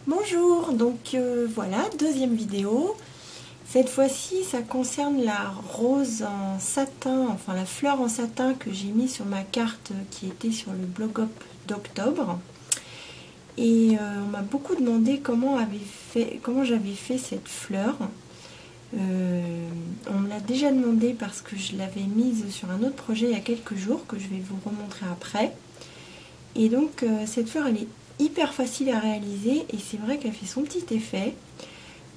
Bonjour, donc voilà, deuxième vidéo. Cette fois-ci, ça concerne la rose en satin, enfin la fleur en satin que j'ai mis sur ma carte qui était sur le blog up d'octobre. Et on m'a beaucoup demandé comment j'avais fait cette fleur. On me l'a déjà demandé parce que je l'avais mise sur un autre projet il y a quelques jours que je vais vous remontrer après. Et donc cette fleur, elle est hyper facile à réaliser et c'est vrai qu'elle fait son petit effet.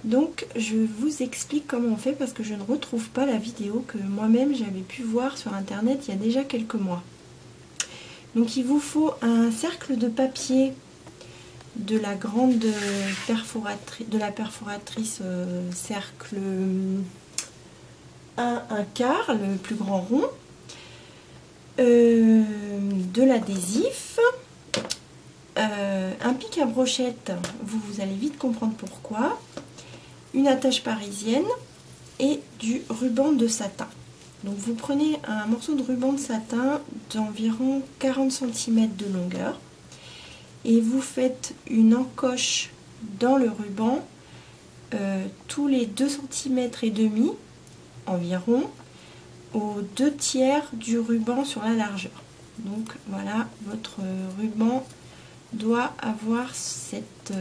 Donc je vous explique comment on fait parce que je ne retrouve pas la vidéo que moi-même j'avais pu voir sur internet il y a déjà quelques mois. Donc il vous faut un cercle de papier de la grande perforatrice cercle 1/4, le plus grand rond, de l'adhésif, un pic à brochette, vous allez vite comprendre pourquoi, une attache parisienne et du ruban de satin. Donc vous prenez un morceau de ruban de satin d'environ 40 cm de longueur et vous faites une encoche dans le ruban tous les 2,5 cm environ aux 2/3 du ruban sur la largeur. Donc voilà, votre ruban doit avoir cette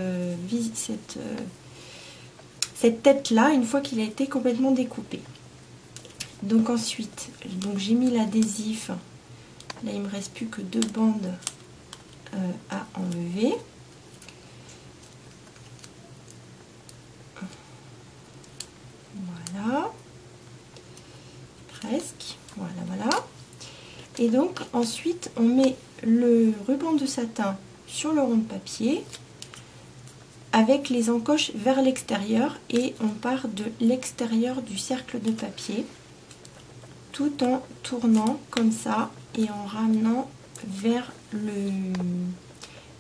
tête là une fois qu'il a été complètement découpé. Donc ensuite, j'ai mis l'adhésif, là il me reste plus que 2 bandes à enlever. Voilà, presque, voilà. Et donc ensuite on met le ruban de satin sur le rond de papier avec les encoches vers l'extérieur et on part de l'extérieur du cercle de papier tout en tournant comme ça et en ramenant vers le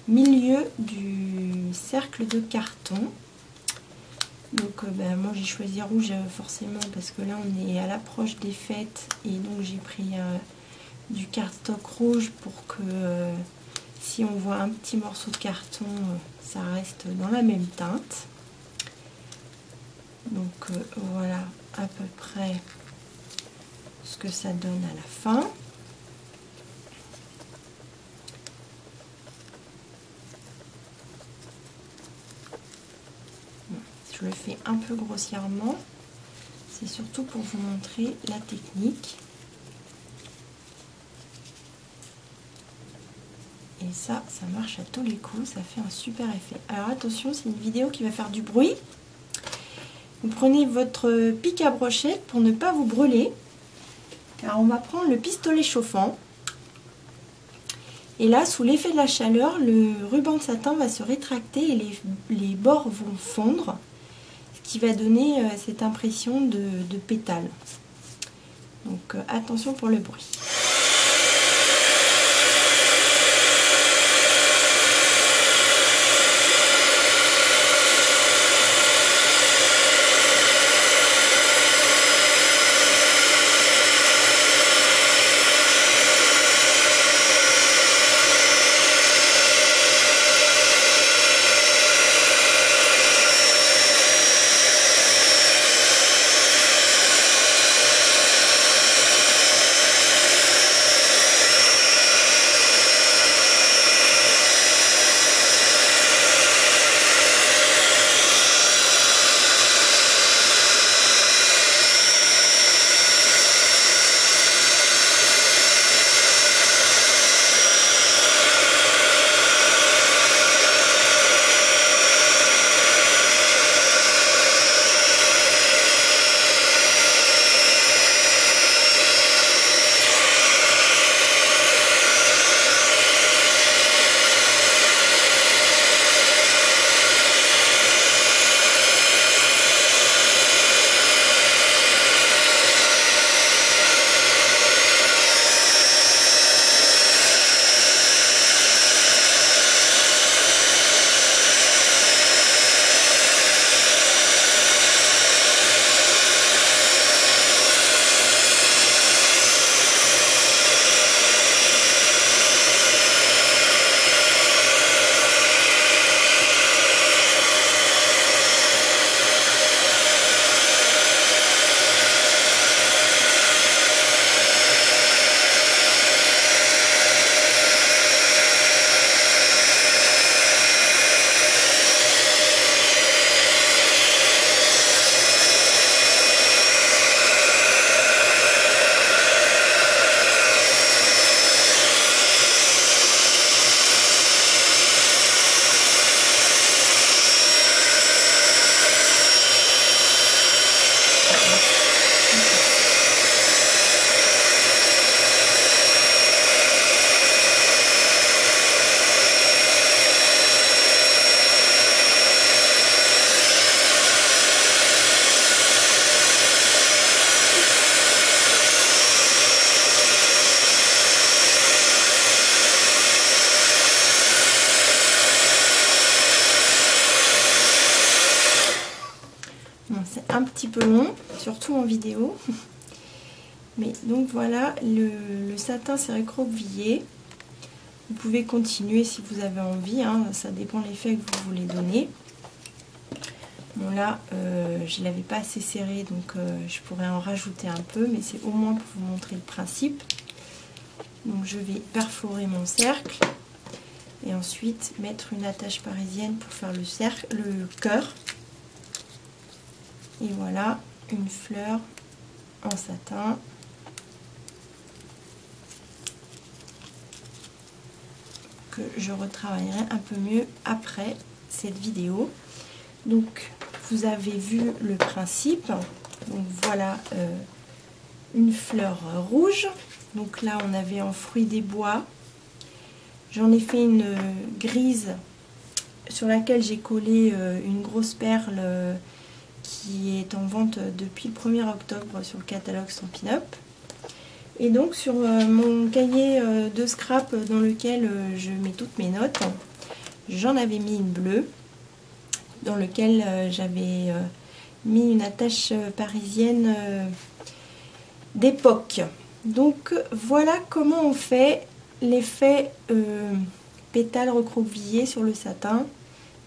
milieu du cercle de carton. Donc moi j'ai choisi rouge forcément parce que là on est à l'approche des fêtes et donc j'ai pris du cardstock rouge pour que si on voit un petit morceau de carton ça reste dans la même teinte. Donc voilà à peu près ce que ça donne à la fin. Je le fais un peu grossièrement, c'est surtout pour vous montrer la technique. Et ça marche à tous les coups, ça fait un super effet. Alors attention, c'est une vidéo qui va faire du bruit. Vous prenez votre pic à brochette pour ne pas vous brûler, car on va prendre le pistolet chauffant. Et là, sous l'effet de la chaleur, le ruban de satin va se rétracter et les bords vont fondre, ce qui va donner cette impression de pétale. Donc attention pour le bruit. un petit peu long, surtout en vidéo. Mais donc voilà, le satin s'est recroquevillé. Vous pouvez continuer si vous avez envie, hein, ça dépend de l'effet que vous voulez donner. Bon là, je ne l'avais pas assez serré, donc je pourrais en rajouter un peu, mais c'est au moins pour vous montrer le principe. Donc je vais perforer mon cercle et ensuite mettre une attache parisienne pour faire le cœur. Et voilà, une fleur en satin. Que je retravaillerai un peu mieux après cette vidéo. Donc vous avez vu le principe. Donc voilà une fleur rouge. Donc là on avait en fruit des bois. J'en ai fait une grise sur laquelle j'ai collé une grosse perle qui est en vente depuis le 1er octobre sur le catalogue Stampin' Up. Et donc sur mon cahier de scrap dans lequel je mets toutes mes notes, j'en avais mis une bleue dans lequel j'avais mis une attache parisienne d'époque. Donc voilà comment on fait l'effet pétale recroquevillé sur le satin.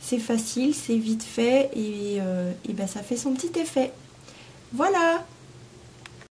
C'est facile, c'est vite fait et ben ça fait son petit effet. Voilà!